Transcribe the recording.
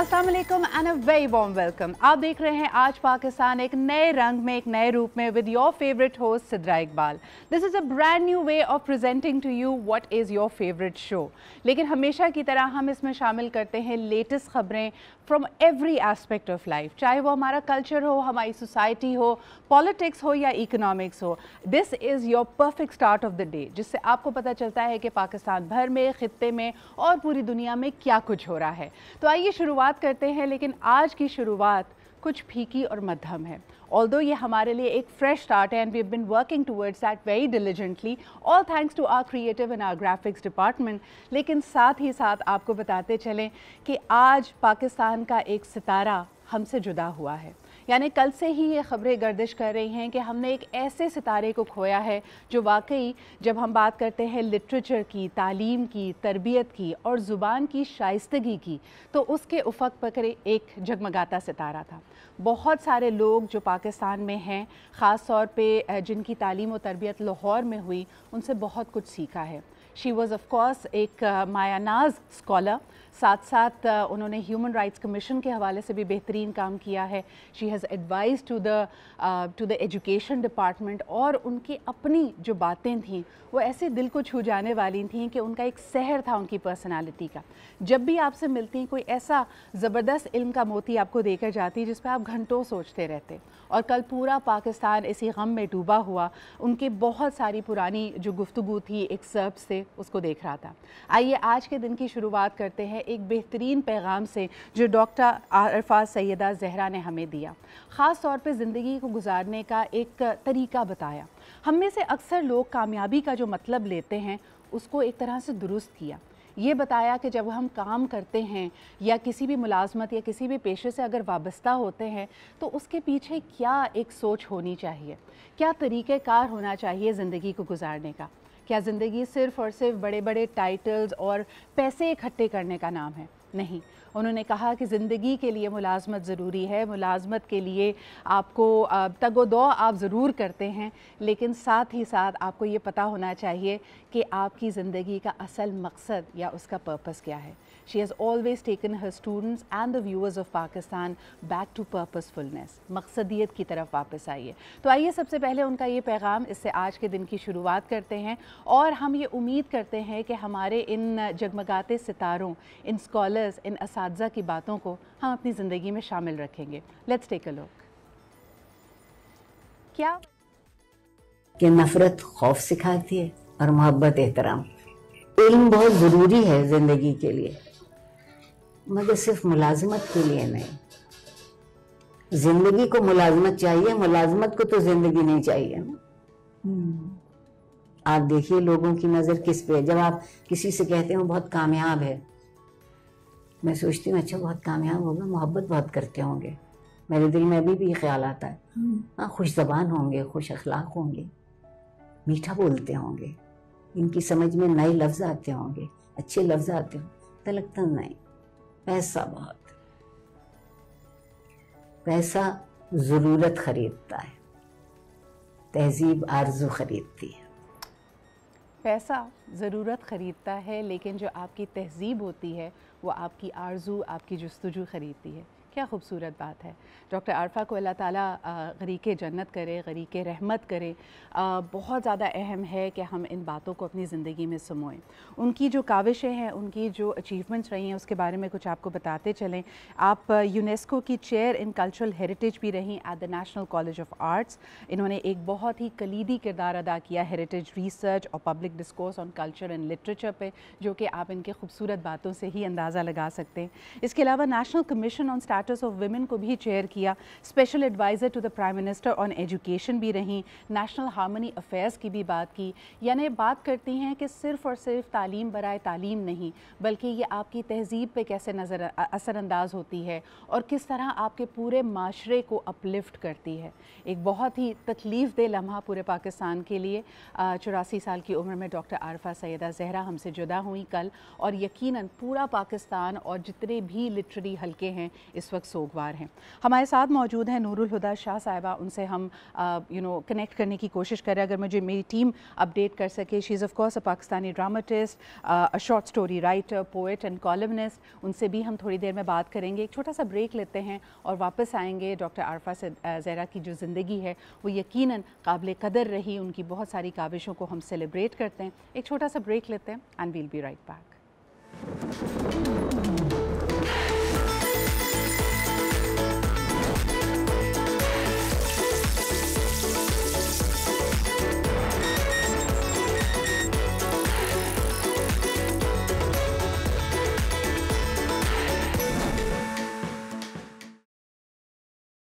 अस्सलाम वालेकुम and a very warm welcome. आप देख रहे हैं आज पाकिस्तान एक नए रंग में, एक नए रूप में, with your favourite host Sidra Iqbal. This is a brand new way of presenting to you what is your favourite show. लेकिन हमेशा की तरह हम इसमें शामिल करते हैं लेटेस्ट खबरें from every aspect of life, चाहे वो हमारा कल्चर हो, हमारी सोसाइटी हो, पॉलिटिक्स हो या इकोनॉमिक्स हो। This is your perfect start of the day, जिससे आपको पता चलता है कि पाकिस्तान भर में, ख़ित्ते में और पूरी दुनिया में क्या कुछ हो रहा है। तो आइए शुरुआत करते हैं, लेकिन आज की शुरुआत कुछ फीकी और मध्यम है। ऑल्दो ये हमारे लिए एक फ्रेश स्टार्ट है and we have been working towards that very diligently, all thanks to our creative and our graphics department. लेकिन साथ ही साथ आपको बताते चलें कि आज पाकिस्तान का एक सितारा हमसे जुदा हुआ है। यानी कल से ही ये खबरें गर्दिश कर रही हैं कि हमने एक ऐसे सितारे को खोया है जो वाकई, जब हम बात करते हैं लिटरेचर की, तालीम की, तरबियत की और ज़ुबान की शाइस्तगी की, तो उसके उफ़क़ पर एक जगमगाता सितारा था। बहुत सारे लोग जो पाकिस्तान में हैं, ख़ास तौर पे जिनकी तालीम और तरबियत लाहौर में हुई, उनसे बहुत कुछ सीखा है। शी वॉज़ ऑफ कोर्स एक मायानाज स्कॉलर, साथ साथ उन्होंने ह्यूमन राइट्स कमीशन के हवाले से भी बेहतरीन काम किया है। She has advise to the education department, और उनकी अपनी जो बातें थीं वो ऐसे दिल को छू जाने वाली थीं कि उनका एक सहर था उनकी पर्सनालिटी का। जब भी आपसे मिलती कोई ऐसा ज़बरदस्त इल्म का मोती आपको देकर जाती जिस पर आप घंटों सोचते रहते। और कल पूरा पाकिस्तान इसी गम में डूबा हुआ उनकी बहुत सारी पुरानी जो गुफ्तगू थी एक सर्ब से, उसको देख रहा था। आइए आज के दिन की शुरुआत करते हैं एक बेहतरीन पैगाम से जो डॉक्टर अरफात सैयदा ज़हरा ने हमें दिया। ख़ास तौर पे ज़िंदगी को गुजारने का एक तरीका बताया। हम में से अक्सर लोग कामयाबी का जो मतलब लेते हैं उसको एक तरह से दुरुस्त किया। ये बताया कि जब हम काम करते हैं या किसी भी मुलाजमत या किसी भी पेशे से अगर वाबस्ता होते हैं तो उसके पीछे क्या एक सोच होनी चाहिए, क्या तरीक़ेकार होना चाहिए ज़िंदगी को गुजारने का। क्या ज़िंदगी सिर्फ़ और सिर्फ बड़े बड़े टाइटल्स और पैसे इकट्ठे करने का नाम है? नहीं। उन्होंने कहा कि ज़िंदगी के लिए मुलाजमत ज़रूरी है, मुलाजमत के लिए आपको तगो-दो आप ज़रूर करते हैं, लेकिन साथ ही साथ आपको ये पता होना चाहिए कि आपकी ज़िंदगी का असल मकसद या उसका पर्पस क्या है। She has always taken her students and the viewers of Pakistan back to purposefulness, मकसदियत की तरफ वापस आइए। तो आइए सबसे पहले उनका ये पैगाम, इससे आज के दिन की शुरुआत करते हैं और हम ये उम्मीद करते हैं कि हमारे इन जगमगाते सितारों, इन स्कॉलर्स, इन असातिज़ा की बातों को हम अपनी ज़िंदगी में शामिल रखेंगे। Let's take a look. क्या कि नफ़रत खौफ सिखाती है और मोहब्बत एहतराम। इल्म बहुत ज़रूरी है ज़िंदगी के लिए, मगर सिर्फ मुलाजमत के लिए नहीं। ज़िंदगी को मुलाजमत चाहिए, मुलाजमत को तो ज़िंदगी नहीं चाहिए ना। आप देखिए लोगों की नज़र किस पे है। जब आप किसी से कहते हो बहुत कामयाब है, मैं सोचती हूँ अच्छा बहुत कामयाब होगा, मोहब्बत बहुत करते होंगे। मेरे दिल में अभी भी ये ख्याल आता है, हाँ खुश ज़बान होंगे, खुश अखलाक होंगे, मीठा बोलते होंगे, इनकी समझ में नए लफ्ज़ आते होंगे, अच्छे लफ्ज़ आते हों। तो लगता नहीं, पैसा बहुत, पैसा ज़रूरत खरीदता है, तहजीब आरज़ू खरीदती है। पैसा ज़रूरत ख़रीदता है, लेकिन जो आपकी तहज़ीब होती है वो आपकी आरज़ू, आपकी जुस्तजू ख़रीदती है। क्या खूबसूरत बात है। डॉक्टर आरफा को अल्लाह ताला गरीक़े जन्नत करे, गरीक़े रहमत करे। बहुत ज़्यादा अहम है कि हम इन बातों को अपनी ज़िंदगी में समोएं। उनकी जो काविशें हैं, उनकी जो अचीवमेंट्स रही हैं, उसके बारे में कुछ आपको बताते चलें। आप यूनेस्को की चेयर इन कल्चरल हेरिटेज भी रहीं at the national college of arts. इन्होंने एक बहुत ही कलीदी किरदार अदा किया हेरिटेज रिसर्च और public discourse on culture and literature पे, जो कि आप इनके खूबसूरत बातों से ही अंदाज़ा लगा सकते हैं। इसके अलावा National Commission on Status of Women को भी चेयर किया, special adviser to the prime minister on education भी रहीं, नेशनल हार्मनी अफेयर्स की भी बात की। यानी बात करती हैं कि सिर्फ़ और सिर्फ तालीम बराए तालीम नहीं, बल्कि ये आपकी तहज़ीब पे कैसे असरअंदाज होती है और किस तरह आपके पूरे माशरे को अपलिफ्ट करती है। एक बहुत ही तकलीफ़ दे लम्हा पूरे पाकिस्तान के लिए। 84 साल की उम्र में डॉक्टर आरफा सैयदा ज़हरा हमसे जुदा हुई कल, और यकीनन पूरा पाकिस्तान और जितने भी लिटरेरी हलके हैं इस वक्त सोगवार हैं। हमारे साथ मौजूद हैं नूरुल हुदा शाह साहिबा, उनसे हम कनेक्ट करने की कोशिश करें, अगर मुझे मेरी टीम अपडेट कर सके। She is of course a Pakistani dramatist, a short story writer, poet and columnist. उनसे भी हम थोड़ी देर में बात करेंगे। एक छोटा सा ब्रेक लेते हैं और वापस आएंगे। डॉक्टर आरफा ज़हरा की जो ज़िंदगी है वो यकीनन काबिल कदर रही, उनकी बहुत सारी काबिशों को हम सेलिब्रेट करते हैं। एक छोटा सा ब्रेक लेते हैं and we'll be right back.